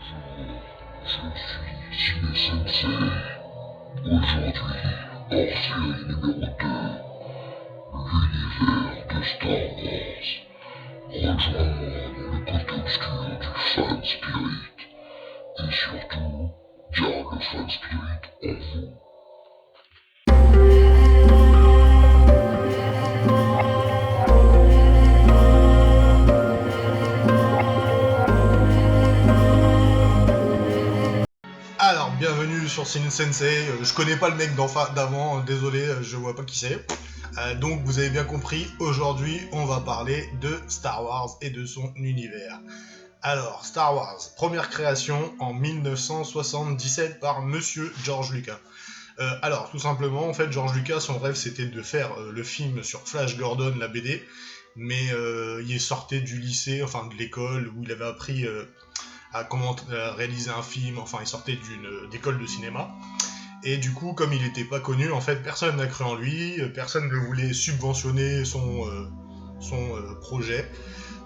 Bonjour, je suis Ciné Sensei. Aujourd'hui, hors série numéro 2, l'univers de Star Wars. Rejoins-moi dans le côté obscur du fan spirit. Et surtout, garde le fan spirit en vous. Alors, bienvenue sur Ciné Sensei. Je connais pas le mec d'avant, désolé, je vois pas qui c'est. Donc, vous avez bien compris, aujourd'hui, on va parler de Star Wars et de son univers. Alors, Star Wars, première création en 1977 par Monsieur George Lucas. Alors, tout simplement, en fait, George Lucas, son rêve, c'était de faire le film sur Flash Gordon, la BD, mais il sortait du lycée, enfin de l'école, où il avait appris à comment réaliser un film, enfin il sortait d'école de cinéma. Et du coup, comme il n'était pas connu, en fait, personne n'a cru en lui, personne ne voulait subventionner son projet.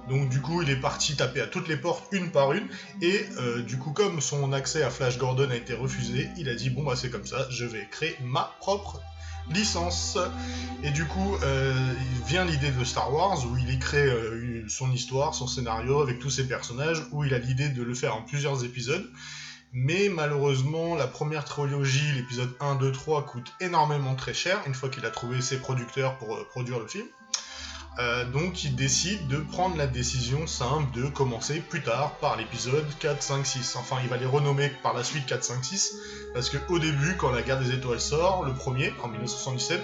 Donc du coup, il est parti taper à toutes les portes, une par une, et du coup, comme son accès à Flash Gordon a été refusé, il a dit, bon bah c'est comme ça, je vais créer ma propre licence. Et du coup, il vient l'idée de Star Wars, où il y crée son histoire, son scénario, avec tous ses personnages, où il a l'idée de le faire en plusieurs épisodes. Mais malheureusement, la première trilogie, l'épisode 1, 2, 3, coûte énormément très cher, une fois qu'il a trouvé ses producteurs pour produire le film. Donc il décide de prendre la décision simple de commencer plus tard par l'épisode 4, 5, 6. Enfin, il va les renommer par la suite 4, 5, 6, parce qu'au début, quand la Guerre des Étoiles sort, le premier, en 1977,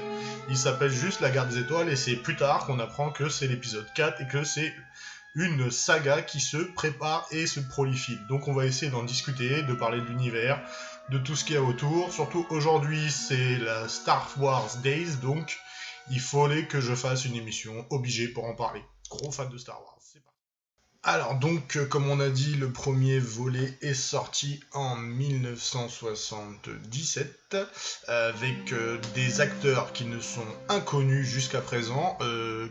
il s'appelle juste la Guerre des Étoiles, et c'est plus tard qu'on apprend que c'est l'épisode 4, et que c'est une saga qui se prépare et se prolifie. Donc on va essayer d'en discuter, de parler de l'univers, de tout ce qu'il y a autour. Surtout aujourd'hui, c'est la Star Wars Days, donc il fallait que je fasse une émission obligée pour en parler. Gros fan de Star Wars, c'est parti. Alors donc, comme on a dit, le premier volet est sorti en 1977 avec des acteurs qui ne sont inconnus jusqu'à présent,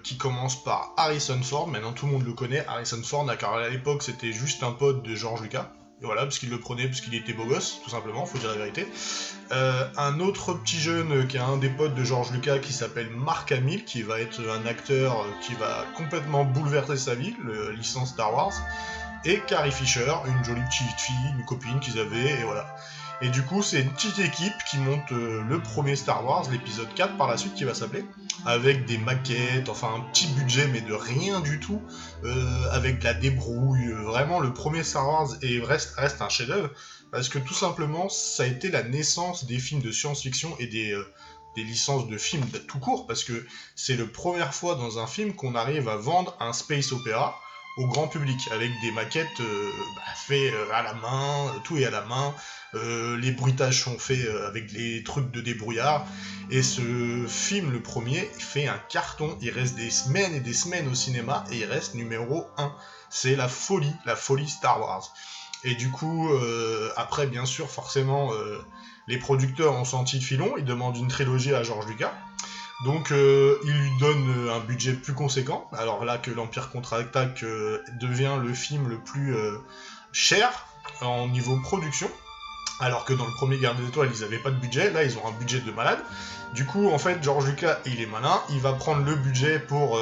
qui commencent par Harrison Ford. Maintenant tout le monde le connaît, Harrison Ford, car à l'époque c'était juste un pote de George Lucas. Et voilà, parce qu'il le prenait, parce qu'il était beau gosse, tout simplement, faut dire la vérité. Un autre petit jeune qui est un des potes de George Lucas qui s'appelle Mark Hamill, qui va être un acteur qui va complètement bouleverser sa vie, le licence Star Wars, et Carrie Fisher, une jolie petite fille, une copine qu'ils avaient, et voilà. Et du coup, c'est une petite équipe qui monte le premier Star Wars, l'épisode 4 par la suite qui va s'appeler, avec des maquettes, enfin un petit budget mais de rien du tout, avec de la débrouille, vraiment le premier Star Wars et reste un chef-d'œuvre, parce que tout simplement ça a été la naissance des films de science-fiction et des licences de films tout court, parce que c'est la première fois dans un film qu'on arrive à vendre un space opéra au grand public, avec des maquettes faites à la main, tout est à la main, les bruitages sont faits avec les trucs de débrouillard, et ce film, le premier, fait un carton, il reste des semaines et des semaines au cinéma, et il reste numéro 1. C'est la folie Star Wars. Et du coup, après, bien sûr, forcément, les producteurs ont senti le filon, ils demandent une trilogie à George Lucas. Donc il lui donne un budget plus conséquent, alors là que l'Empire contre-attaque devient le film le plus cher en niveau production, alors que dans le premier Guerre des Étoiles ils n'avaient pas de budget, là ils ont un budget de malade. Du coup en fait George Lucas il est malin, il va prendre le budget pour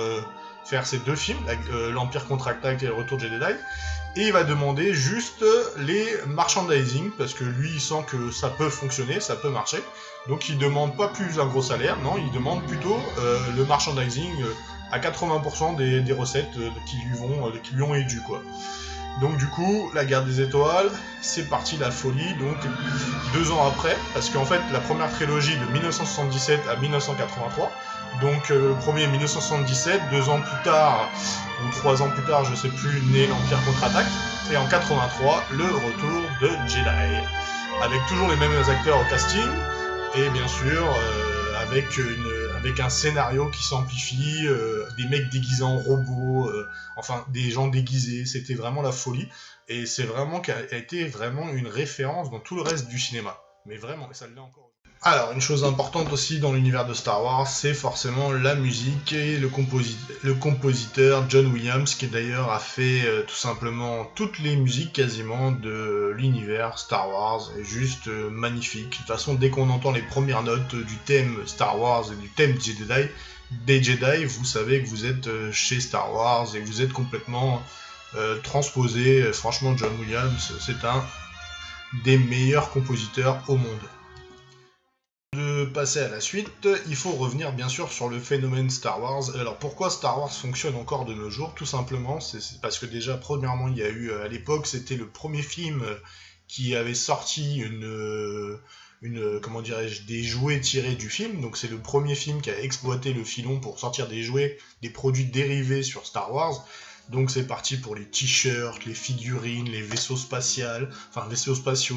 faire ces deux films, l'Empire contre-attaque et le Retour de Jedi, et il va demander juste les merchandising, parce que lui il sent que ça peut fonctionner, ça peut marcher. Donc il demande pas plus un gros salaire, non, il demande plutôt le merchandising à 80% des recettes qui lui ont été dues, quoi. Donc du coup, la Guerre des Étoiles, c'est parti la folie, donc 2 ans après, parce qu'en fait la première trilogie de 1977 à 1983, donc le premier 1977, 2 ans plus tard, ou 3 ans plus tard, je sais plus, né l'Empire contre-attaque, et en 83, le retour de Jedi, avec toujours les mêmes acteurs au casting, et bien sûr avec un scénario qui s'amplifie, des mecs déguisés en robots, enfin des gens déguisés, c'était vraiment la folie, et c'est vraiment qu'a été vraiment une référence dans tout le reste du cinéma, mais vraiment, et ça l'est encore. Alors, une chose importante aussi dans l'univers de Star Wars, c'est forcément la musique et le compositeur John Williams, qui d'ailleurs a fait tout simplement toutes les musiques quasiment de l'univers Star Wars, est juste magnifique. De toute façon, dès qu'on entend les premières notes du thème Star Wars et du thème des Jedi, vous savez que vous êtes chez Star Wars et que vous êtes complètement transposé. Franchement, John Williams, c'est un des meilleurs compositeurs au monde. De passer à la suite, il faut revenir bien sûr sur le phénomène Star Wars. Alors pourquoi Star Wars fonctionne encore de nos jours? Tout simplement, c'est parce que déjà, premièrement, il y a eu, à l'époque, c'était le premier film qui avait sorti comment dirais-je, des jouets tirés du film. Donc c'est le premier film qui a exploité le filon pour sortir des jouets, des produits dérivés sur Star Wars. Donc c'est parti pour les t-shirts, les figurines, les vaisseaux spatiaux,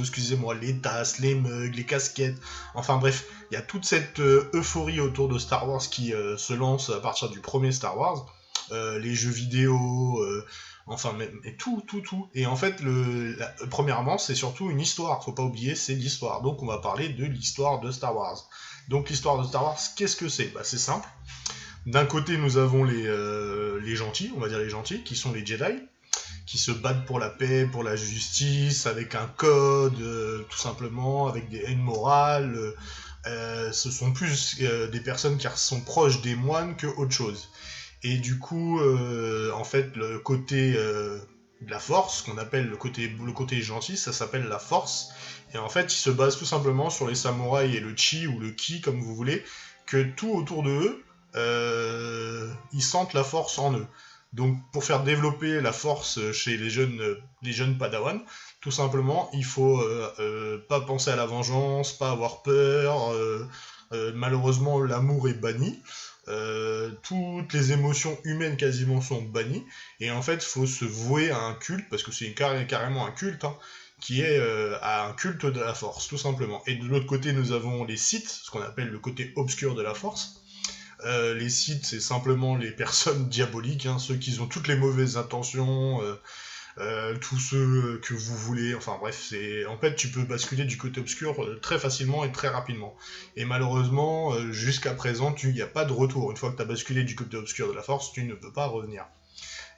excusez-moi, les tasses, les mugs, les casquettes, enfin bref, il y a toute cette euphorie autour de Star Wars qui se lance à partir du premier Star Wars, les jeux vidéo, enfin et tout. Et en fait, premièrement, c'est surtout une histoire, faut pas oublier, c'est l'histoire. Donc on va parler de l'histoire de Star Wars. Donc l'histoire de Star Wars, qu'est-ce que c'est? Bah c'est simple. D'un côté, nous avons les gentils, on va dire les gentils, qui sont les Jedi, qui se battent pour la paix, pour la justice, avec un code, tout simplement, avec des haines morales. Ce sont plus des personnes qui sont proches des moines que autre chose. Et du coup, en fait, le côté de la force, qu'on appelle le côté gentil, ça s'appelle la force. Et en fait, ils se basent tout simplement sur les samouraïs et le chi ou le ki, comme vous voulez, que tout autour de eux, ils sentent la force en eux. Donc pour faire développer la force chez les jeunes Padawan, tout simplement, il faut pas penser à la vengeance, pas avoir peur. Malheureusement, l'amour est banni. Toutes les émotions humaines quasiment sont bannies. Et en fait, il faut se vouer à un culte, parce que c'est carrément un culte, hein, qui est à un culte de la force, tout simplement. Et de l'autre côté, nous avons les Sith, ce qu'on appelle le côté obscur de la force. Les Sith, c'est simplement les personnes diaboliques, hein, ceux qui ont toutes les mauvaises intentions, tous ceux que vous voulez, enfin bref, en fait tu peux basculer du côté obscur très facilement et très rapidement. Et malheureusement, jusqu'à présent, il n'y a pas de retour. Une fois que tu as basculé du côté obscur de la force, tu ne peux pas revenir.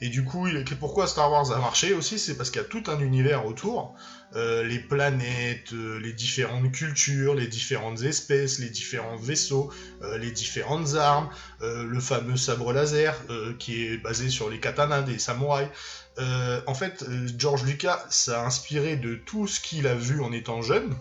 Et du coup, pourquoi Star Wars a marché aussi, c'est parce qu'il y a tout un univers autour, les planètes, les différentes cultures, les différentes espèces, les différents vaisseaux, les différentes armes, le fameux sabre laser qui est basé sur les katanas des samouraïs. En fait, George Lucas s'est inspiré de tout ce qu'il a vu en étant jeune,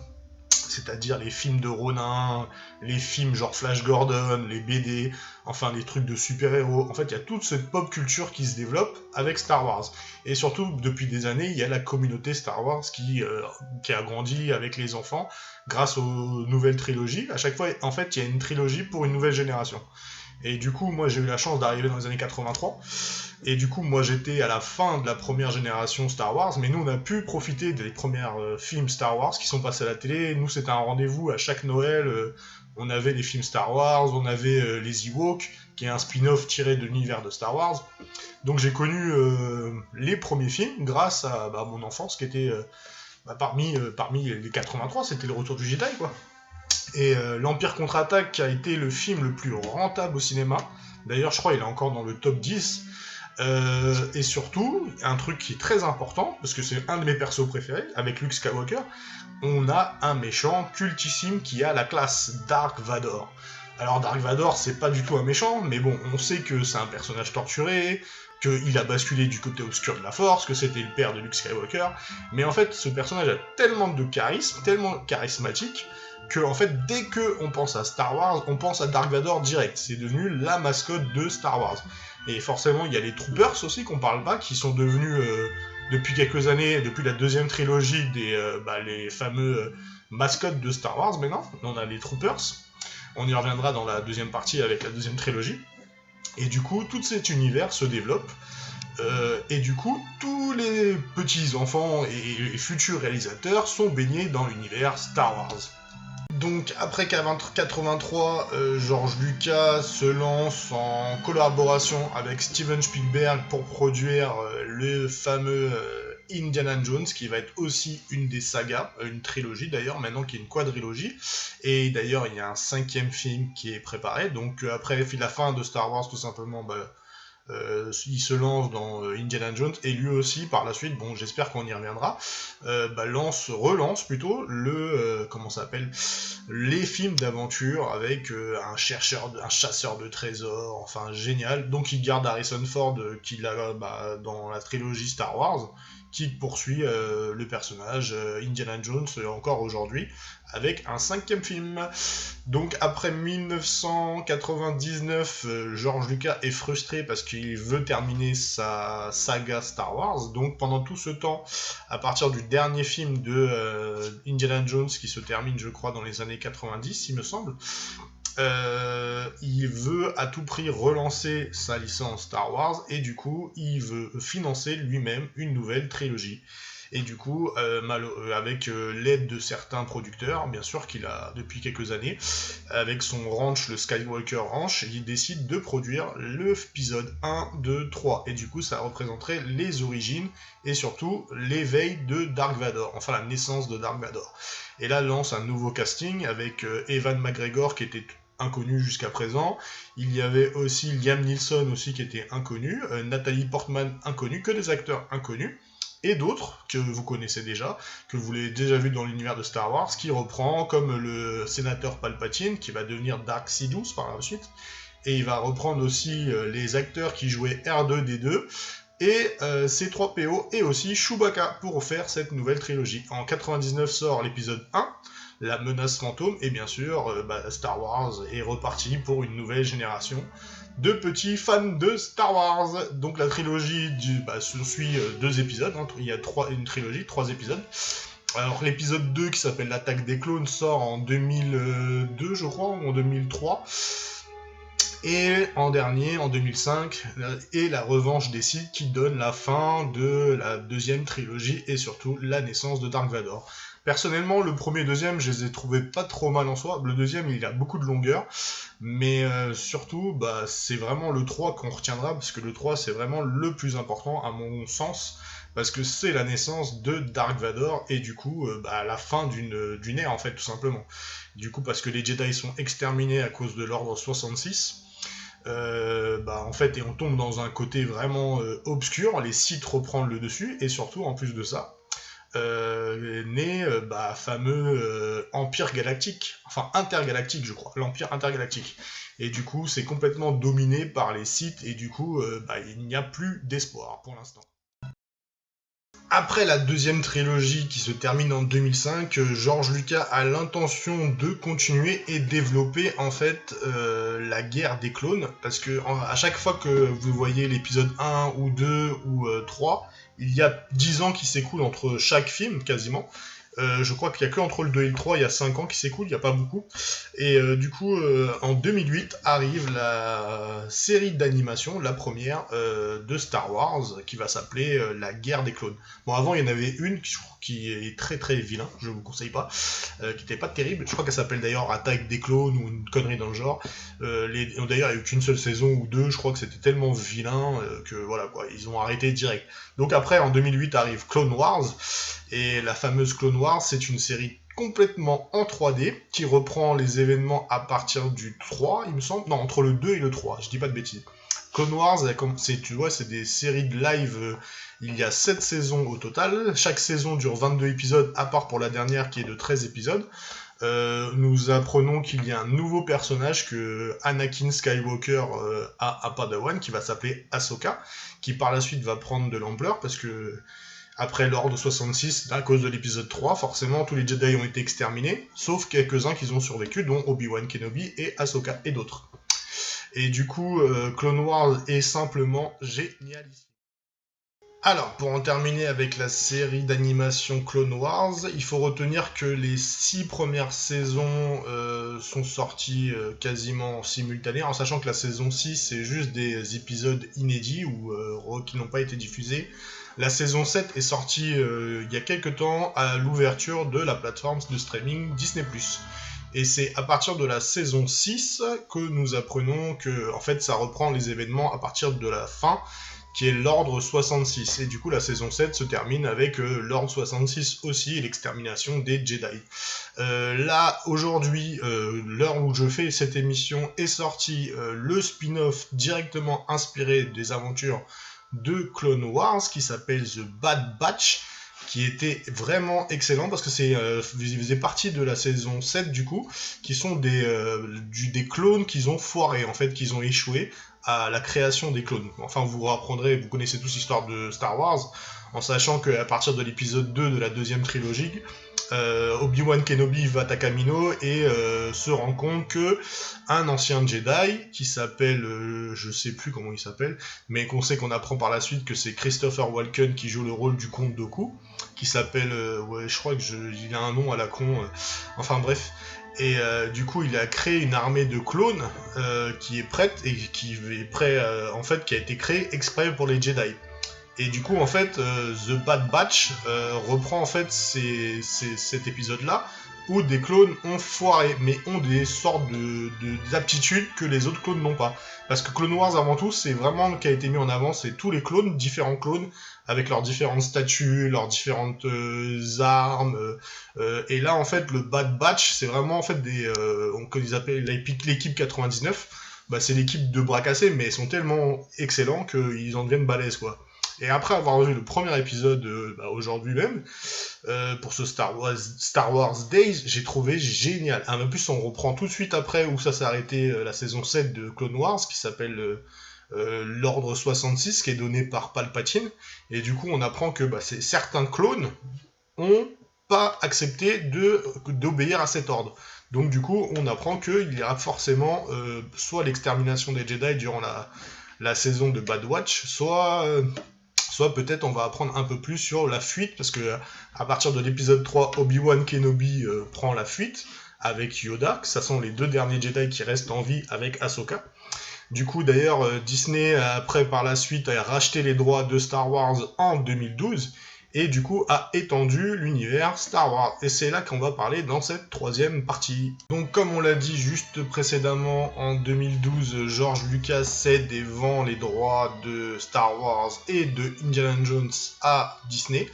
c'est-à-dire les films de Ronin, les films genre Flash Gordon, les BD, enfin les trucs de super-héros. En fait, il y a toute cette pop culture qui se développe avec Star Wars. Et surtout, depuis des années, il y a la communauté Star Wars qui a grandi avec les enfants grâce aux nouvelles trilogies. À chaque fois, en fait, il y a une trilogie pour une nouvelle génération. Et du coup, moi, j'ai eu la chance d'arriver dans les années 83. Et du coup, moi, j'étais à la fin de la première génération Star Wars. Mais nous, on a pu profiter des premiers films Star Wars qui sont passés à la télé. Nous, c'était un rendez-vous à chaque Noël. On avait les films Star Wars, on avait les Ewoks, qui est un spin-off tiré de l'univers de Star Wars. Donc, j'ai connu les premiers films grâce à mon enfance, qui était parmi les 83, c'était le Retour du Jedi, quoi. Et l'Empire contre-attaque qui a été le film le plus rentable au cinéma. D'ailleurs, je crois qu'il est encore dans le top 10. Et surtout, un truc qui est très important, parce que c'est un de mes persos préférés, avec Luke Skywalker, on a un méchant cultissime qui a la classe, Dark Vador. Alors Dark Vador, c'est pas du tout un méchant, mais bon, on sait que c'est un personnage torturé, qu'il a basculé du côté obscur de la Force, que c'était le père de Luke Skywalker, mais en fait, ce personnage a tellement de charisme, tellement charismatique, que en fait, dès qu'on pense à Star Wars, on pense à Dark Vador direct. C'est devenu la mascotte de Star Wars. Et forcément, il y a les Troopers aussi qu'on parle pas, qui sont devenus depuis quelques années, depuis la deuxième trilogie, les fameux mascottes de Star Wars. Maintenant, on a les Troopers. On y reviendra dans la deuxième partie avec la deuxième trilogie. Et du coup, tout cet univers se développe. Et du coup, tous les petits enfants et futurs réalisateurs sont baignés dans l'univers Star Wars. Donc après 83, George Lucas se lance en collaboration avec Steven Spielberg pour produire le fameux Indiana Jones, qui va être aussi une des sagas, une trilogie d'ailleurs, maintenant qui est une quadrilogie. Et d'ailleurs, il y a un 5e film qui est préparé. Donc après la fin de Star Wars, tout simplement, il se lance dans Indiana Jones, et lui aussi par la suite, bon j'espère qu'on y reviendra, relance plutôt les films d'aventure avec un chasseur de trésors, enfin génial. Donc il garde Harrison Ford qu'il a dans la trilogie Star Wars, qui poursuit le personnage Indiana Jones encore aujourd'hui, avec un 5e film. Donc après 1999, George Lucas est frustré parce qu'il veut terminer sa saga Star Wars. Donc pendant tout ce temps, à partir du dernier film de Indiana Jones, qui se termine je crois dans les années 90 il me semble, il veut à tout prix relancer sa licence Star Wars, et du coup il veut financer lui-même une nouvelle trilogie. Et du coup, avec l'aide de certains producteurs, bien sûr qu'il a depuis quelques années, avec son ranch, le Skywalker Ranch, il décide de produire l'épisode 1, 2, 3. Et du coup, ça représenterait les origines et surtout l'éveil de Dark Vador, enfin la naissance de Dark Vador. Et là, lance un nouveau casting avec Ewan McGregor qui était inconnu jusqu'à présent. Il y avait aussi Liam Neeson aussi qui était inconnu, Nathalie Portman inconnue, que des acteurs inconnus. Et d'autres que vous connaissez déjà, que vous l'avez déjà vu dans l'univers de Star Wars, qui reprend comme le sénateur Palpatine, qui va devenir Dark Sidious par la suite, et il va reprendre aussi les acteurs qui jouaient R2-D2, et C3PO, et aussi Chewbacca, pour faire cette nouvelle trilogie. En 99 sort l'épisode 1, la menace fantôme, et bien sûr, Star Wars est reparti pour une nouvelle génération de petits fans de Star Wars. Donc la trilogie suit 2 épisodes, il y a une trilogie, 3 épisodes. Alors l'épisode 2 qui s'appelle l'attaque des clones sort en 2002 je crois, ou en 2003. Et en dernier, en 2005, et la revanche des Sith, qui donne la fin de la 2e trilogie et surtout la naissance de Dark Vador. Personnellement, le premier et le 2e, je les ai trouvés pas trop mal en soi. Le 2e, il a beaucoup de longueur, mais surtout, c'est vraiment le 3 qu'on retiendra, parce que le 3, c'est vraiment le plus important, à mon sens, parce que c'est la naissance de Dark Vador, et du coup, la fin d'une ère, en fait, tout simplement. Du coup, parce que les Jedi sont exterminés à cause de l'ordre 66, en fait, et on tombe dans un côté vraiment obscur, les Sith reprennent le dessus, et surtout, en plus de ça, fameux Empire Galactique, enfin Intergalactique je crois, l'Empire Intergalactique. Et du coup c'est complètement dominé par les Sith, et du coup il n'y a plus d'espoir pour l'instant. Après la 2e trilogie qui se termine en 2005, George Lucas a l'intention de continuer et développer en fait la guerre des clones, parce que à chaque fois que vous voyez l'épisode 1 ou 2 ou 3, il y a 10 ans qui s'écoulent entre chaque film quasiment. Je crois qu'il n'y a que entre le 2 et le 3, il y a 5 ans qui s'écoulent, il n'y a pas beaucoup. Et du coup, en 2008, arrive la série d'animation, la première de Star Wars, qui va s'appeler La Guerre des Clones. Bon, avant, il y en avait une qui est très très vilain, je vous conseille pas, qui n'était pas terrible. Je crois qu'elle s'appelle d'ailleurs Attaque des Clones, ou une connerie dans le genre. D'ailleurs, il n'y a eu qu'une seule saison ou 2, je crois que c'était tellement vilain que voilà quoi, ils ont arrêté direct. Donc après, en 2008, arrive Clone Wars, et la fameuse Clone Wars, c'est une série complètement en 3D, qui reprend les événements à partir du 3, il me semble, non, entre le 2 et le 3, je dis pas de bêtises. Clone Wars, c'est des séries de live, il y a 7 saisons au total, chaque saison dure 22 épisodes, à part pour la dernière qui est de 13 épisodes. Nous apprenons qu'il y a un nouveau personnage que Anakin Skywalker a à Padawan, qui va s'appeler Ahsoka, qui par la suite va prendre de l'ampleur, parce que après l'ordre 66, à cause de l'épisode 3, forcément tous les Jedi ont été exterminés, sauf quelques-uns qui ont survécu, dont Obi-Wan Kenobi et Ahsoka et d'autres. Et du coup, Clone Wars est simplement génialissime. Alors, pour en terminer avec la série d'animation Clone Wars, il faut retenir que les 6 premières saisons sont sorties quasiment en simultané, en sachant que la saison 6, c'est juste des épisodes inédits ou qui n'ont pas été diffusés. La saison 7 est sortie il y a quelques temps à l'ouverture de la plateforme de streaming Disney+. Et c'est à partir de la saison 6 que nous apprenons que en fait, ça reprend les événements à partir de la fin, qui est l'Ordre 66. Et du coup, la saison 7 se termine avec l'Ordre 66 aussi, et l'extermination des Jedi. Là, aujourd'hui, l'heure où je fais cette émission, est sorti le spin-off directement inspiré des aventures de Clone Wars, qui s'appelle The Bad Batch, qui était vraiment excellent parce que faisait partie de la saison 7 du coup, qui sont des clones qu'ils ont foirés, en fait, qu'ils ont échoué à la création des clones. Enfin, vous connaissez tous l'histoire de Star Wars, en sachant qu'à partir de l'épisode 2 de la deuxième trilogie, Obi-Wan Kenobi va à Kamino et se rend compte que un ancien Jedi qui s'appelle, je sais plus comment il s'appelle, mais qu'on apprend par la suite que c'est Christopher Walken qui joue le rôle du comte Dooku, qui s'appelle, je crois il a un nom à la con, enfin bref. Et du coup, il a créé une armée de clones qui est prête et qui a été créée exprès pour les Jedi. Et du coup, en fait, The Bad Batch reprend en fait cet épisode-là où des clones ont foiré, mais ont des sortes d'aptitudes que les autres clones n'ont pas. Parce que Clone Wars, avant tout, c'est vraiment ce qui a été mis en avant, c'est tous les clones, différents clones, avec leurs différents statuts, leurs différentes armes. Et là, en fait, le Bad Batch, c'est vraiment en fait ils appellent l'équipe 99. Bah, c'est l'équipe de bras cassés, mais ils sont tellement excellents qu'ils en deviennent balèzes, quoi. Et après avoir vu le premier épisode aujourd'hui même, pour ce Star Wars Days, j'ai trouvé génial. En plus, on reprend tout de suite après où ça s'est arrêté la saison 7 de Clone Wars, qui s'appelle l'Ordre 66, qui est donné par Palpatine. Et du coup, on apprend que certains clones ont pas accepté d'obéir à cet ordre. Donc du coup, on apprend qu'il y aura forcément soit l'extermination des Jedi durant la saison de Bad Batch, soit peut-être on va apprendre un peu plus sur la fuite, parce que à partir de l'épisode 3, Obi-Wan Kenobi prend la fuite avec Yoda, que ce sont les deux derniers Jedi qui restent en vie avec Ahsoka. Du coup, d'ailleurs, Disney, par la suite, a racheté les droits de Star Wars en 2012, et du coup a étendu l'univers Star Wars. Et c'est là qu'on va parler dans cette troisième partie. Donc comme on l'a dit juste précédemment, en 2012, George Lucas cède et vend les droits de Star Wars et de Indiana Jones à Disney.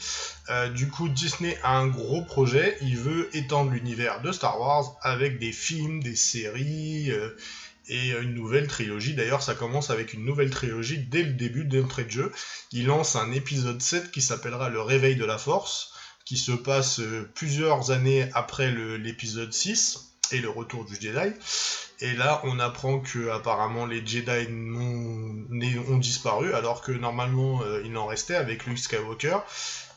Du coup, Disney a un gros projet, il veut étendre l'univers de Star Wars avec des films, des séries... et une nouvelle trilogie. D'ailleurs, ça commence avec une nouvelle trilogie dès le début d'entrée de jeu. Il lance un épisode 7 qui s'appellera Le Réveil de la Force, qui se passe plusieurs années après l'épisode 6 et le retour du Jedi. Et là, on apprend que apparemment les Jedi ont disparu, alors que normalement il en restait avec Luke Skywalker.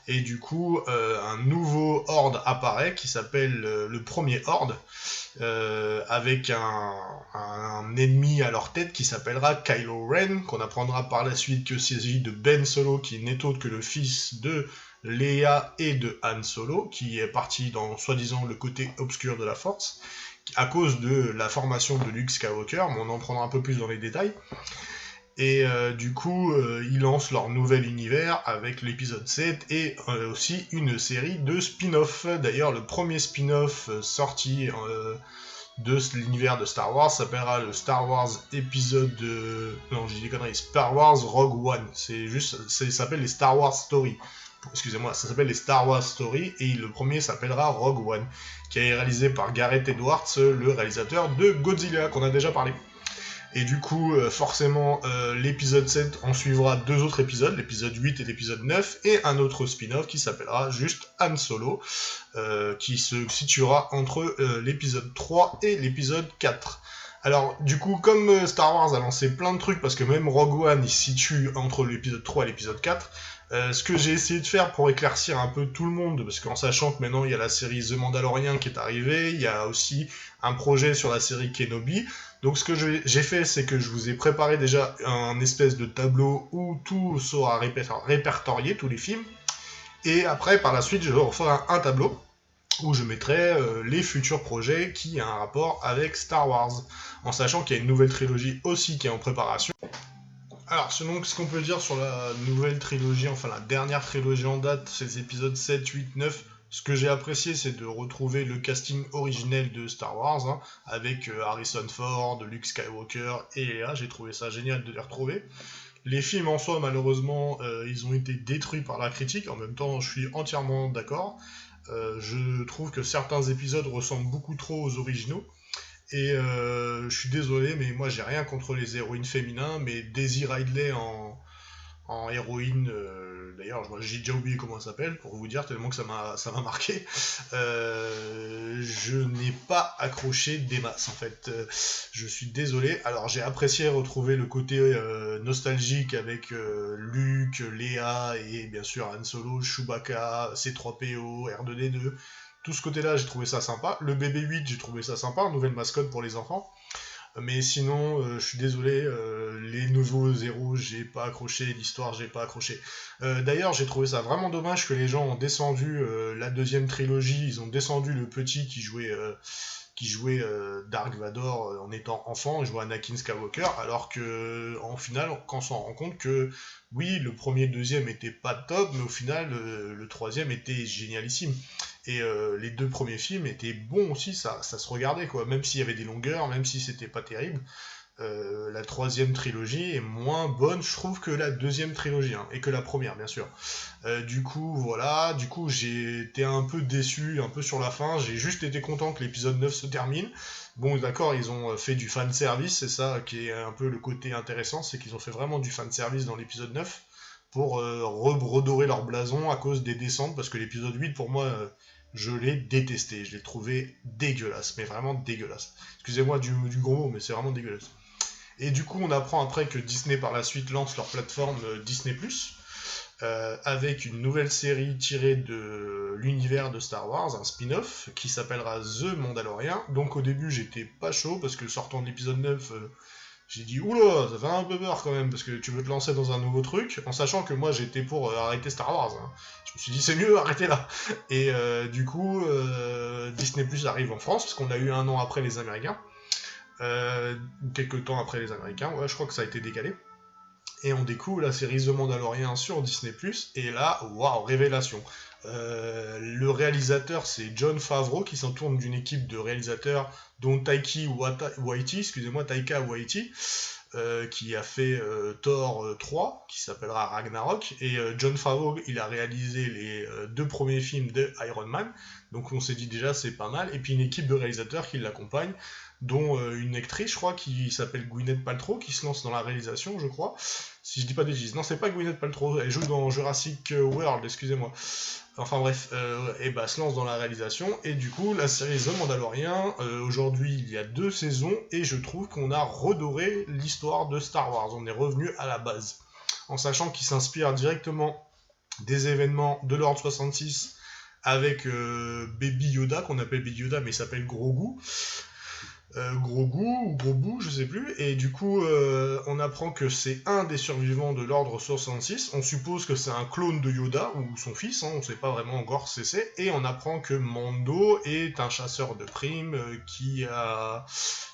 Et du coup, un nouveau Horde apparaît qui s'appelle le premier Horde, avec un ennemi à leur tête qui s'appellera Kylo Ren, qu'on apprendra par la suite que s'agit de Ben Solo, qui n'est autre que le fils de Leia et de Han Solo, qui est parti dans soi-disant le côté obscur de la Force, à cause de la formation de Luke Skywalker, mais on en prendra un peu plus dans les détails. Et du coup, ils lancent leur nouvel univers avec l'épisode 7 et aussi une série de spin-off. D'ailleurs, le premier spin-off sorti de l'univers de Star Wars s'appellera le Star Wars épisode... Non, j'ai dit des conneries. Star Wars Rogue One. Ça s'appelle les Star Wars Story. Excusez-moi, ça s'appelle les Star Wars Story et le premier s'appellera Rogue One, qui est réalisé par Gareth Edwards, le réalisateur de Godzilla, qu'on a déjà parlé. Et du coup, forcément, l'épisode 7 en suivra deux autres épisodes, l'épisode 8 et l'épisode 9, et un autre spin-off qui s'appellera juste Han Solo, qui se situera entre l'épisode 3 et l'épisode 4. Alors, du coup, comme Star Wars a lancé plein de trucs, parce que même Rogue One, il se situe entre l'épisode 3 et l'épisode 4, ce que j'ai essayé de faire pour éclaircir un peu tout le monde, parce qu'en sachant que maintenant il y a la série The Mandalorian qui est arrivée, il y a aussi un projet sur la série Kenobi, donc ce que j'ai fait, c'est que je vous ai préparé déjà un espèce de tableau où tout sera répertorié, tous les films, et après, par la suite, je referai un tableau où je mettrai les futurs projets qui ont un rapport avec Star Wars, en sachant qu'il y a une nouvelle trilogie aussi qui est en préparation. Alors, selon ce qu'on peut dire sur la nouvelle trilogie, enfin la dernière trilogie en date, ces épisodes 7, 8, 9, ce que j'ai apprécié, c'est de retrouver le casting originel de Star Wars, hein, avec Harrison Ford, Luke Skywalker et Leia. J'ai trouvé ça génial de les retrouver. Les films en soi, malheureusement, ils ont été détruits par la critique. En même temps, je suis entièrement d'accord. Je trouve que certains épisodes ressemblent beaucoup trop aux originaux. Et je suis désolé, mais moi j'ai rien contre les héroïnes féminins, mais Daisy Ridley en héroïne, d'ailleurs j'ai déjà oublié comment elle s'appelle, pour vous dire, tellement que ça m'a marqué, je n'ai pas accroché des masses en fait. Je suis désolé. Alors j'ai apprécié retrouver le côté nostalgique avec Luke, Léa et bien sûr Han Solo, Chewbacca, C3PO, R2D2. Tout ce côté-là, j'ai trouvé ça sympa. Le BB-8, j'ai trouvé ça sympa, nouvelle mascotte pour les enfants. Mais sinon, je suis désolé, les nouveaux héros, j'ai pas accroché, l'histoire, j'ai pas accroché. D'ailleurs, j'ai trouvé ça vraiment dommage que les gens ont descendu la deuxième trilogie, ils ont descendu le petit qui jouait Dark Vador en étant enfant, il jouait Anakin Skywalker, alors que en final, quand on s'en rend compte que oui, le premier et le deuxième étaient pas top, mais au final, le troisième était génialissime. Et les deux premiers films étaient bons aussi, ça se regardait quoi, même s'il y avait des longueurs, même si c'était pas terrible. La troisième trilogie est moins bonne, je trouve, que la deuxième trilogie, hein, et que la première, bien sûr. Du coup, j'ai été un peu déçu, un peu sur la fin, j'ai juste été content que l'épisode 9 se termine. Bon, d'accord, ils ont fait du fanservice, c'est ça qui est un peu le côté intéressant, c'est qu'ils ont fait vraiment du fanservice dans l'épisode 9, pour redorer leur blason à cause des descentes, parce que l'épisode 8, pour moi... je l'ai détesté, je l'ai trouvé dégueulasse, mais vraiment dégueulasse. Excusez-moi du gros mot, mais c'est vraiment dégueulasse. Et du coup, on apprend après que Disney par la suite lance leur plateforme Disney+, avec une nouvelle série tirée de l'univers de Star Wars, un spin-off, qui s'appellera The Mandalorian. Donc au début, j'étais pas chaud, parce que sortant de l'épisode 9... j'ai dit, oula, ça fait un peu peur quand même, parce que tu veux te lancer dans un nouveau truc, en sachant que moi j'étais pour arrêter Star Wars. Hein. Je me suis dit, c'est mieux, arrêtez là. Et du coup, Disney Plus arrive en France, parce qu'on l'a eu un an après les Américains. Quelques temps après les Américains, ouais, je crois que ça a été décalé. Et on découvre la série The Mandalorian sur Disney Plus, et là, waouh, révélation. Le réalisateur, c'est Jon Favreau, qui s'entoure d'une équipe de réalisateurs dont Taika Waititi, qui a fait Thor 3, qui s'appellera Ragnarok, et Jon Favreau, il a réalisé les deux premiers films de Iron Man, donc on s'est dit déjà c'est pas mal, et puis une équipe de réalisateurs qui l'accompagne, dont une actrice, je crois, qui s'appelle Gwyneth Paltrow, qui se lance dans la réalisation, je crois, si je dis pas de bêtises. Non, c'est pas Gwyneth Paltrow, elle joue dans Jurassic World, excusez-moi. Enfin bref, et bah se lance dans la réalisation, et du coup, la série The Mandalorian, aujourd'hui, il y a 2 saisons, et je trouve qu'on a redoré l'histoire de Star Wars, on est revenu à la base, en sachant qu'il s'inspire directement des événements de l'Ordre 66, avec Baby Yoda, qu'on appelle Baby Yoda, mais il s'appelle Grogu, ou Grogu, je sais plus, et du coup on apprend que c'est un des survivants de l'ordre 66, on suppose que c'est un clone de Yoda, ou son fils, hein, on sait pas vraiment encore ce que c'est, et on apprend que Mando est un chasseur de primes qui a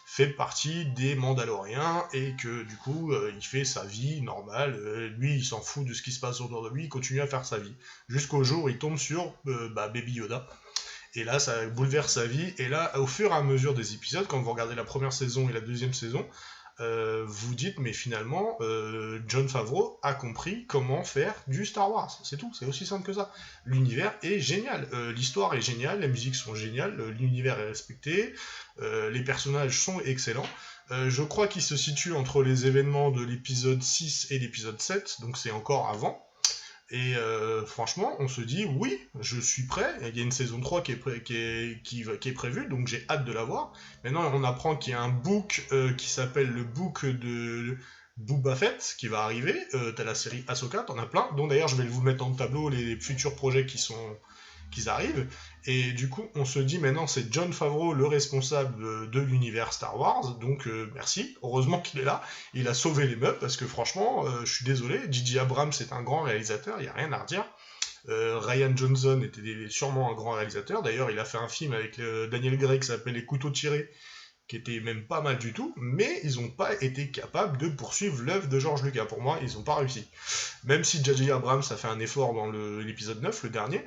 fait partie des Mandaloriens, et que du coup il fait sa vie normale, lui il s'en fout de ce qui se passe autour de lui, il continue à faire sa vie, jusqu'au jour où il tombe sur Baby Yoda. Et là, ça bouleverse sa vie. Et là, au fur et à mesure des épisodes, quand vous regardez la première saison et la deuxième saison, vous dites, mais finalement, Jon Favreau a compris comment faire du Star Wars. C'est tout, c'est aussi simple que ça. L'univers est génial, l'histoire est géniale, les musiques sont géniales, l'univers est respecté, les personnages sont excellents. Je crois qu'il se situe entre les événements de l'épisode 6 et l'épisode 7, donc c'est encore avant. Et franchement, on se dit, oui, je suis prêt, il y a une saison 3 qui est prévue, donc j'ai hâte de la voir. Maintenant, on apprend qu'il y a un book qui s'appelle le book de Boba Fett qui va arriver, t'as la série Ahsoka, t'en as plein, dont d'ailleurs je vais vous mettre en tableau les futurs projets qui arrivent, et du coup on se dit maintenant c'est Jon Favreau le responsable de l'univers Star Wars, donc merci, heureusement qu'il est là, il a sauvé les meubles, parce que franchement, je suis désolé, J.J. Abrams c'est un grand réalisateur, il n'y a rien à redire, Rian Johnson était sûrement un grand réalisateur, d'ailleurs il a fait un film avec Daniel Gray qui s'appelle Les Couteaux Tirés, qui était même pas mal du tout, mais ils n'ont pas été capables de poursuivre l'œuvre de George Lucas. Pour moi, ils n'ont pas réussi. Même si J.J. Abrams a fait un effort dans l'épisode 9, le dernier,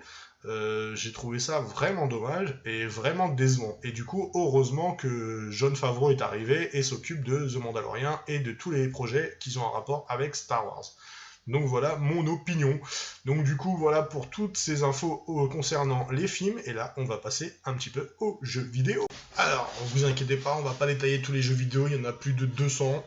J'ai trouvé ça vraiment dommage et vraiment décevant. Et du coup, heureusement que Jon Favreau est arrivé et s'occupe de The Mandalorian et de tous les projets qui ont un rapport avec Star Wars. Donc voilà mon opinion. Donc du coup, voilà pour toutes ces infos concernant les films. Et là, on va passer un petit peu aux jeux vidéo. Alors, vous inquiétez pas, on va pas détailler tous les jeux vidéo, il y en a plus de 200.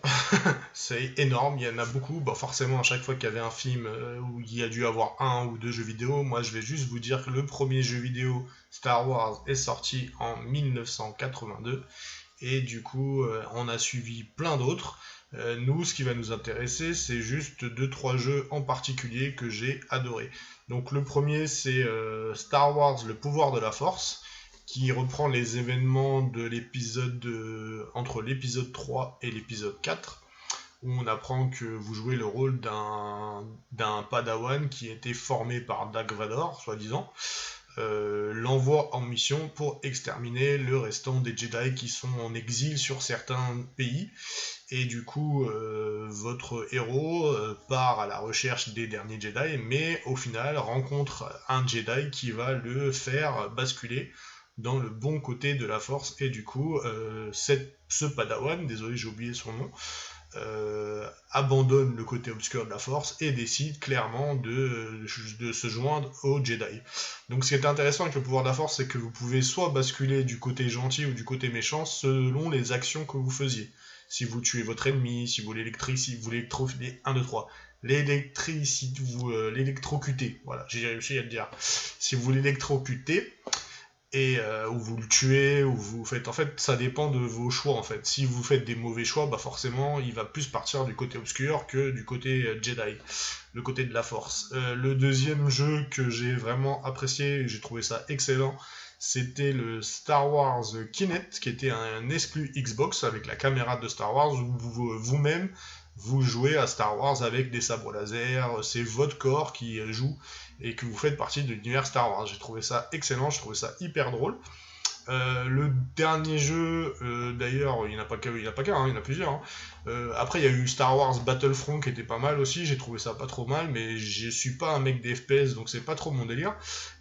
C'est énorme, il y en a beaucoup. Bah forcément, à chaque fois qu'il y avait un film où il y a dû avoir un ou deux jeux vidéo, moi je vais juste vous dire que le premier jeu vidéo Star Wars est sorti en 1982. Et du coup, on a suivi plein d'autres. Nous, ce qui va nous intéresser, c'est juste 2-3 jeux en particulier que j'ai adoré. Donc le premier, c'est Star Wars, le pouvoir de la force, qui reprend les événements de l'épisode entre l'épisode 3 et l'épisode 4, où on apprend que vous jouez le rôle d'un padawan qui a été formé par Dark Vador, soi-disant. L'envoie en mission pour exterminer le restant des Jedi qui sont en exil sur certains pays. Et du coup, votre héros part à la recherche des derniers Jedi, mais au final rencontre un Jedi qui va le faire basculer dans le bon côté de la Force. Et du coup, ce Padawan, désolé j'ai oublié son nom, abandonne le côté obscur de la Force et décide clairement de se joindre aux Jedi. Donc ce qui est intéressant avec le pouvoir de la Force, c'est que vous pouvez soit basculer du côté gentil ou du côté méchant selon les actions que vous faisiez. Si vous tuez votre ennemi, si vous l'électrocutez, 1, 2, 3, l'électrocuter, voilà, j'ai réussi à le dire. Si vous l'électrocutez, et ou vous le tuez, ou vous faites... En fait, ça dépend de vos choix, en fait. Si vous faites des mauvais choix, bah forcément, il va plus partir du côté obscur que du côté Jedi, le côté de la Force. Le deuxième jeu que j'ai vraiment apprécié, j'ai trouvé ça excellent, c'était le Star Wars Kinect, qui était un exclu Xbox avec la caméra de Star Wars, où vous-même, vous jouez à Star Wars avec des sabres laser, c'est votre corps qui joue, et que vous faites partie de l'univers Star Wars. J'ai trouvé ça excellent, j'ai trouvé ça hyper drôle. Le dernier jeu, d'ailleurs, il n'y en a pas qu'un, il y en a plusieurs. Hein. Après, il y a eu Star Wars Battlefront qui était pas mal aussi, j'ai trouvé ça pas trop mal, mais je suis pas un mec des FPS, donc c'est pas trop mon délire.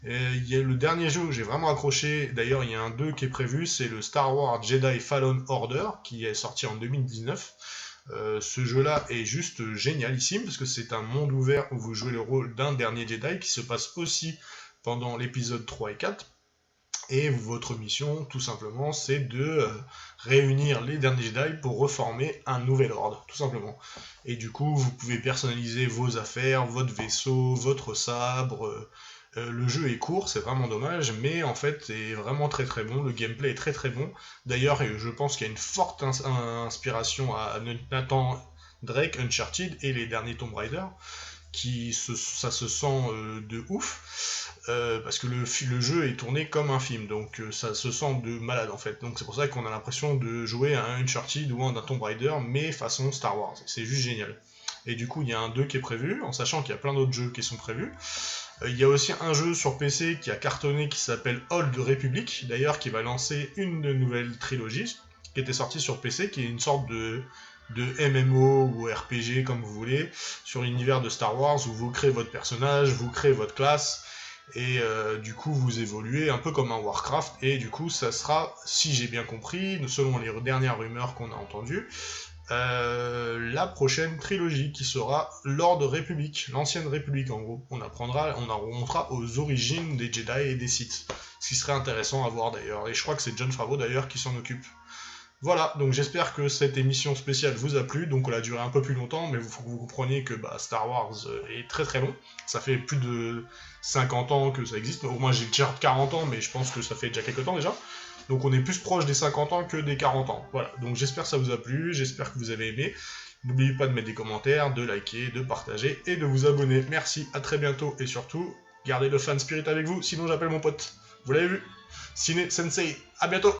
Il y a le dernier jeu où j'ai vraiment accroché, d'ailleurs, il y a un 2 qui est prévu, c'est le Star Wars Jedi Fallen Order, qui est sorti en 2019. Ce jeu-là est juste génialissime, parce que c'est un monde ouvert où vous jouez le rôle d'un dernier Jedi, qui se passe aussi pendant l'épisode 3 et 4. Et votre mission, tout simplement, c'est de réunir les derniers Jedi pour reformer un nouvel ordre, tout simplement. Et du coup, vous pouvez personnaliser vos affaires, votre vaisseau, votre sabre. Le jeu est court, c'est vraiment dommage, mais en fait, c'est vraiment très très bon. Le gameplay est très très bon. D'ailleurs, je pense qu'il y a une forte inspiration à Nathan Drake, Uncharted et les derniers Tomb Raider. Ça se sent de ouf, parce que le jeu est tourné comme un film, donc ça se sent de malade en fait. Donc c'est pour ça qu'on a l'impression de jouer à un Uncharted ou à un Tomb Raider, mais façon Star Wars. C'est juste génial. Et du coup, il y a un 2 qui est prévu, en sachant qu'il y a plein d'autres jeux qui sont prévus. Il y a aussi un jeu sur PC qui a cartonné qui s'appelle Old Republic, d'ailleurs qui va lancer une nouvelle trilogie, qui était sortie sur PC, qui est une sorte de MMO ou RPG comme vous voulez, sur l'univers de Star Wars où vous créez votre personnage, vous créez votre classe, et du coup vous évoluez un peu comme un Warcraft, et du coup ça sera, si j'ai bien compris, selon les dernières rumeurs qu'on a entendues, la prochaine trilogie qui sera l'Ordre République, l'ancienne République en gros. On remontera aux origines des Jedi et des Sith, ce qui serait intéressant à voir d'ailleurs, et je crois que c'est Jon Favreau d'ailleurs qui s'en occupe. Voilà, donc j'espère que cette émission spéciale vous a plu, donc elle a duré un peu plus longtemps, mais il faut que vous compreniez que Star Wars est très très long, ça fait plus de 50 ans que ça existe, au moins j'ai déjà 40 ans, mais je pense que ça fait déjà quelques temps déjà, donc on est plus proche des 50 ans que des 40 ans, voilà, donc j'espère que ça vous a plu, j'espère que vous avez aimé, n'oubliez pas de mettre des commentaires, de liker, de partager et de vous abonner, merci, à très bientôt, et surtout, gardez le fan spirit avec vous, sinon j'appelle mon pote, vous l'avez vu, Ciné Sensei, à bientôt.